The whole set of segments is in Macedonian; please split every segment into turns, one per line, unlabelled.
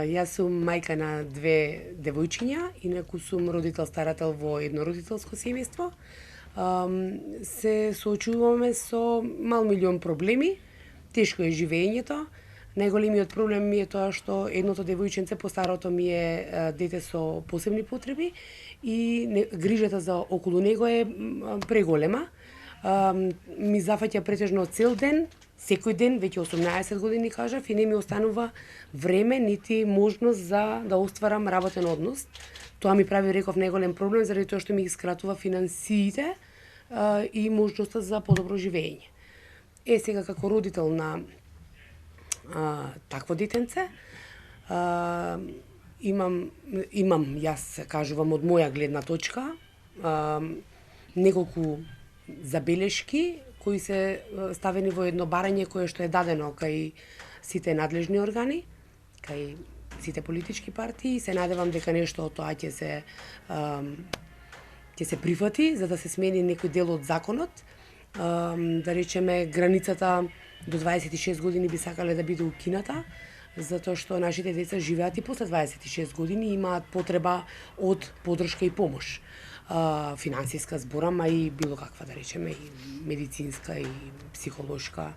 Јас сум мајка на две девојчиња, инаку сум родител-старател во еднородителско семејство. Се соочуваме со мал милион проблеми, тешко е живеењето. Најголемиот проблем ми е тоа што едното девојченце постарото ми е дете со посебни потреби и грижата за околу него е преголема. Ми зафаќа претежно цел ден, секој ден, веќе 18 години кажав, и не ми останува време нити можност за да остварам работен однос. Тоа ми прави, реков, најголем проблем заради тоа што ми ги скратува финансиите и можноста за подобро живење. Сега како родител на такво детенце, имам, јас кажувам од моја гледна точка, неколку забелешки кои се ставени во едно барање кое што е дадено кај сите надлежни органи, кај сите политички партии. Се надевам дека нешто од тоа ќе се прифати за да се смени некој дел од законот. Да речеме, границата до 26 години би сакале да биде укината, затоа што нашите деца живеат и после 26 години и имаат потреба од поддршка и помош. Финансиска зборам, а и било каква, да речеме, и медицинска, и психолошка.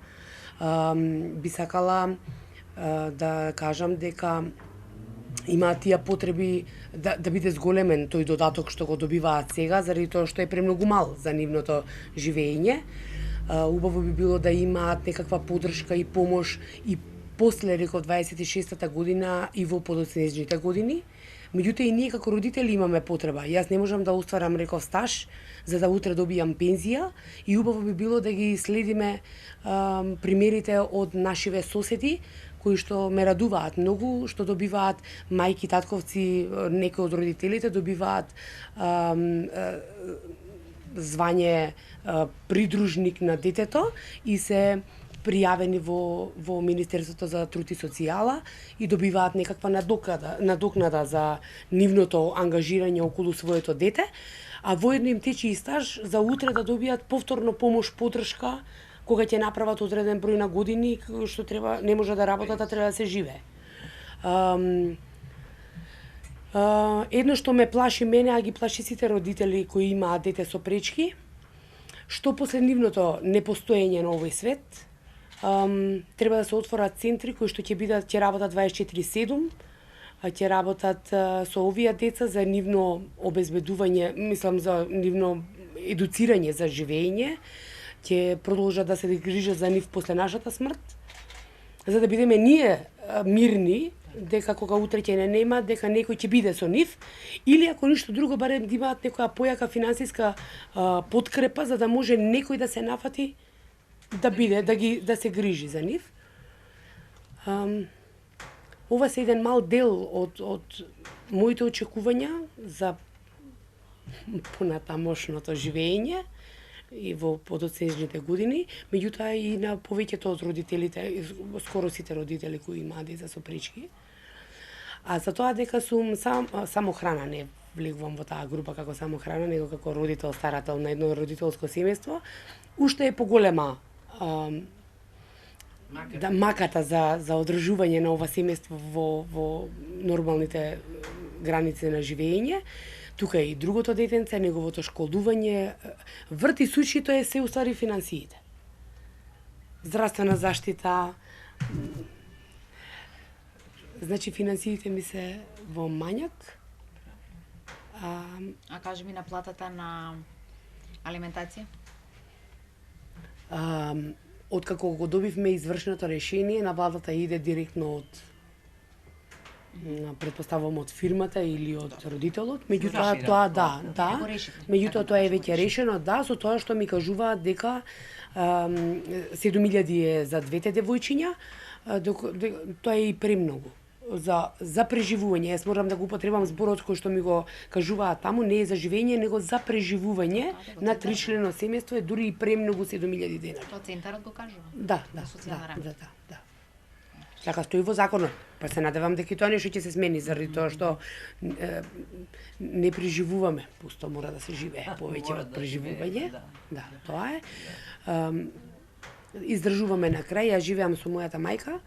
Би сакала да кажам дека имаат тие потреби да биде зголемен тој додаток што го добиваат сега, заради тоа што е премногу мал за нивното живење. Убаво би било да имаат некаква поддршка и помош и после, реков, 26-та година и во подоцнежните години. Меѓутоа и ние како родители имаме потреба. Јас не можам да остварам, реков, стаж за да утре добијам пензија и убаво би било да ги следиме примерите од нашиве соседи кои што ме радуваат многу, што добиваат мајки, татковци, некои од родителите добиваат звање придружник на детето и се пријавени во Министерството за труд и социјала и добиваат некаква надокнада за нивното ангажирање околу своето дете, а воедно им тече и стаж за утре да добијат повторно помош, поддршка кога ќе направат одреден број на години што треба, не може да работат, а треба да се живее. Едно што ме плаши мене, а ги плаши сите родители кои имаат дете со пречки, што после нивното непостоење на овој свет, треба да се отворат центри кои што ќе работат 24/7, ќе работат со овие деца за нивно обезбедување, мислам за нивно едуцирање за живење, ќе продолжат да се грижат за нив после нашата смрт, за да бидеме ние мирни дека кога утре ќе не нема, дека некој ќе биде со нив, или ако ништо друго, барем да имаат некоја појака финансиска подкрепа за да може некој да се нафати да биде, да се грижи за нив. Ова се еден мал дел од моите очекувања за понатамошното живење и во подоцнежните години, меѓутоа и на повеќето од родителите, скоро сите родители кои имаат деца со пречки. А за тоа дека сум самохрана, не влегувам во таа група како самохрана, него како родител, старател на едно родителско семејство, уште е поголема маката за одржување на ова семејство во нормалните граници на живење. Тука и другото детенце, неговото школување, врти сучито е се уствари финансиите. Здравствена заштита, значи финансиите ми се во мањак.
А кажи ми, на платата на алиментација?
Откако го добивме извршното решение, на владата иде директно од, претпоставувам, од фирмата или од родителот. Меѓутоа тоа меѓутоа тоа е веќе решено, со тоа што ми кажуваат дека 7.000 е за двете девојчиња, тоа е и премногу за преживување. Јас морам да го употребам зборот кој што ми го кажуваат таму, не е за живење, него за преживување на тричлено семејство е дури и премногу 7.000 денари.
Тоа центарот го кажува?
Да. Така стои во законот. Па се надевам дека тоа нешто ќе се смени заради тоа што не преживуваме, пусто мора да се живее повеќе од преживување. Да, тоа е. Издржуваме на крај, јас живеам со мојата мајка,